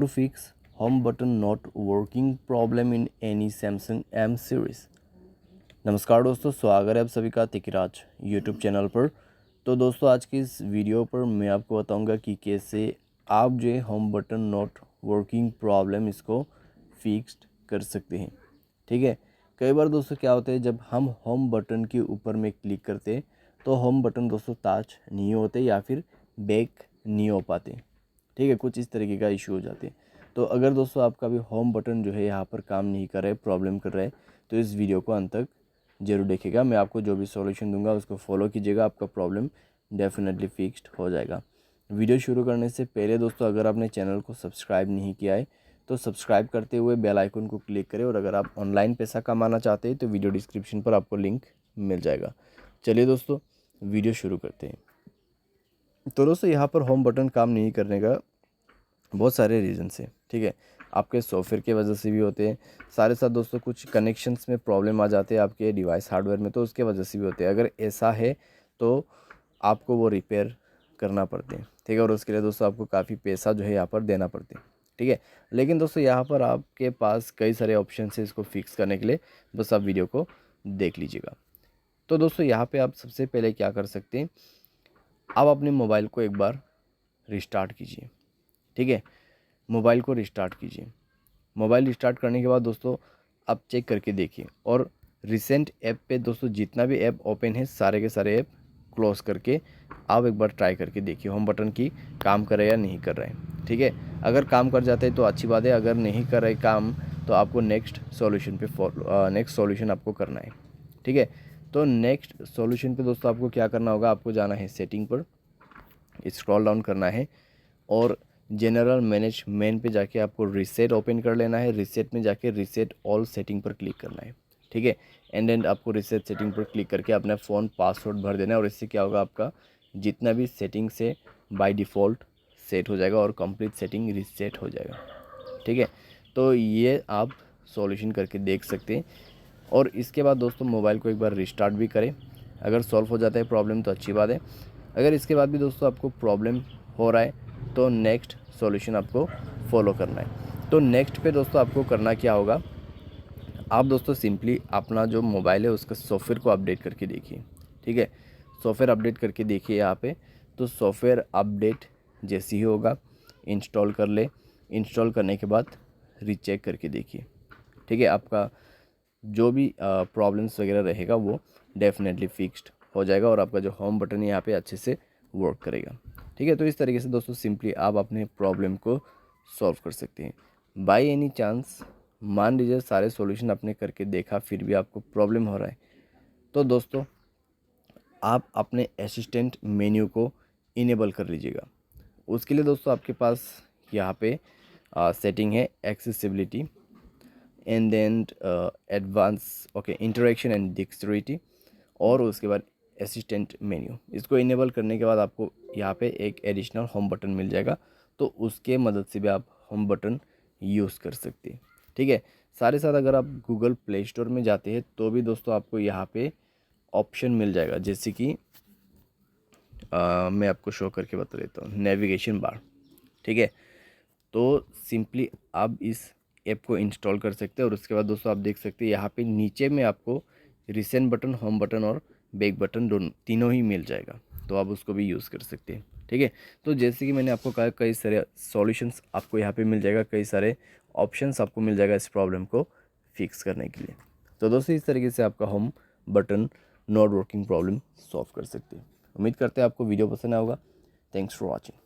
To fix home button not working problem in any Samsung M series। नमस्कार दोस्तों, स्वागत है आप सभी का तिकराज यूट्यूब चैनल पर। तो दोस्तों आज की इस वीडियो पर मैं आपको बताऊंगा कि कैसे आप जो है home button not working problem इसको फिक्स्ड कर सकते हैं। ठीक है, कई बार दोस्तों क्या होता है, जब हम होम बटन के ऊपर में क्लिक करते हैं तो होम बटन दोस्तों टच नहीं होते या फिर बैक नहीं हो पाते। ठीक है, कुछ इस तरीके का इशू हो जाते हैं। तो अगर दोस्तों आपका भी होम बटन जो है यहाँ पर काम नहीं कर रहा है, प्रॉब्लम कर रहा है, तो इस वीडियो को अंत तक जरूर देखेगा। मैं आपको जो भी सॉल्यूशन दूंगा उसको फॉलो कीजिएगा, आपका प्रॉब्लम डेफिनेटली फिक्स्ड हो जाएगा। वीडियो शुरू करने से पहले दोस्तों अगर आपने चैनल को सब्सक्राइब नहीं किया है तो सब्सक्राइब करते हुए बेल आइकन को क्लिक करें, और अगर आप ऑनलाइन पैसा कमाना चाहते हैं तो वीडियो डिस्क्रिप्शन पर आपको लिंक मिल जाएगा। चलिए दोस्तों वीडियो शुरू करते हैं। तो दोस्तों यहाँ पर होम बटन काम नहीं करने का बहुत सारे रीजंस हैं। ठीक है, आपके सॉफ्टवेयर की वजह से भी होते हैं, सारे साथ दोस्तों कुछ कनेक्शंस में प्रॉब्लम आ जाते हैं आपके डिवाइस हार्डवेयर में, तो उसके वजह से भी होते हैं। अगर ऐसा है तो आपको वो रिपेयर करना पड़ते हैं। ठीक है, और उसके लिए दोस्तों आपको काफ़ी पैसा जो है यहाँ पर देना पड़ते हैं। ठीक है, लेकिन दोस्तों यहाँ पर आपके पास कई सारे ऑप्शन है इसको फिक्स करने के लिए, बस आप वीडियो को देख लीजिएगा। तो दोस्तों यहाँ पर आप सबसे पहले क्या कर सकते हैं, आप अपने मोबाइल को एक बार रिस्टार्ट कीजिए। ठीक है, मोबाइल को रिस्टार्ट कीजिए। मोबाइल रिस्टार्ट करने के बाद दोस्तों आप चेक करके देखिए, और रिसेंट ऐप पे दोस्तों जितना भी ऐप ओपन है सारे के सारे ऐप क्लोज करके आप एक बार ट्राई करके देखिए होम बटन की काम कर रहा है या नहीं कर रहा है। ठीक है, अगर काम कर जाता है तो अच्छी बात है, अगर नहीं कर रहा है काम तो आपको नेक्स्ट सॉल्यूशन आपको करना है। ठीक है, तो नेक्स्ट सॉल्यूशन पे दोस्तों आपको क्या करना होगा, आपको जाना है सेटिंग पर, स्क्रॉल डाउन करना है और जनरल मैनेजमेंट पे जाके आपको रीसेट ओपन कर लेना है। रीसेट में जाके रीसेट ऑल सेटिंग पर क्लिक करना है। ठीक है, एंड आपको रीसेट सेटिंग पर क्लिक करके अपना फ़ोन पासवर्ड भर देना है, और इससे क्या होगा, आपका जितना भी सेटिंग से बाय डिफ़ॉल्ट सेट हो जाएगा और कंप्लीट सेटिंग रीसेट हो जाएगा। ठीक है, तो ये आप सॉल्यूशन करके देख सकते हैं। और इसके बाद दोस्तों मोबाइल को एक बार रिस्टार्ट भी करें, अगर सॉल्व हो जाता है प्रॉब्लम तो अच्छी बात है। अगर इसके बाद भी दोस्तों आपको प्रॉब्लम हो रहा है तो नेक्स्ट सॉल्यूशन आपको फॉलो करना है। तो नेक्स्ट पे दोस्तों आपको करना क्या होगा, आप दोस्तों सिंपली अपना जो मोबाइल है उसका सॉफ्टवेयर को अपडेट करके देखिए। ठीक है, सॉफ्टवेयर अपडेट करके देखिए यहाँ पे, तो सॉफ्टवेयर अपडेट जैसे ही होगा इंस्टॉल कर ले। इंस्टॉल करने के बाद रीचेक करके देखिए। ठीक है, आपका जो भी प्रॉब्लम्स वगैरह रहेगा वो डेफिनेटली फिक्स्ड हो जाएगा, और आपका जो होम बटन है यहाँ पे अच्छे से वर्क करेगा। ठीक है, तो इस तरीके से दोस्तों सिंपली आप अपने प्रॉब्लम को सॉल्व कर सकते हैं। बाय एनी चांस मान लीजिए सारे सॉल्यूशन आपने करके देखा फिर भी आपको प्रॉब्लम हो रहा है, तो दोस्तों आप अपने असिस्टेंट मेन्यू को इनेबल कर लीजिएगा। उसके लिए दोस्तों आपके पास यहाँ पे सेटिंग है accessibility and then advance interaction and dexterity, और उसके बाद असिस्टेंट मेन्यू। इसको इनेबल करने के बाद आपको यहाँ पे एक एडिशनल होम बटन मिल जाएगा, तो उसके मदद से भी आप होम बटन यूज़ कर सकते हैं। ठीक है, सारे साथ अगर आप गूगल प्ले स्टोर में जाते हैं तो भी दोस्तों आपको यहाँ पे ऑप्शन मिल जाएगा, जैसे कि मैं आपको शो करके बता देता हूँ, नेविगेशन बार। ठीक है, तो सिंपली आप इस ऐप को इंस्टॉल कर सकते हैं, और उसके बाद दोस्तों आप देख सकते हैं यहाँ पे नीचे में आपको रिसेंट बटन, होम बटन और बैक बटन दोनों तीनों ही मिल जाएगा, तो आप उसको भी यूज़ कर सकते हैं। ठीक है, तो जैसे कि मैंने आपको कहा कई सारे सॉल्यूशंस आपको यहाँ पे मिल जाएगा, कई सारे ऑप्शंस आपको मिल जाएगा इस प्रॉब्लम को फिक्स करने के लिए। तो दोस्तों इस तरीके से आपका home button not working problem solve कर सकते हैं। उम्मीद करते हैं आपको वीडियो पसंद आया होगा। Thanks for watching.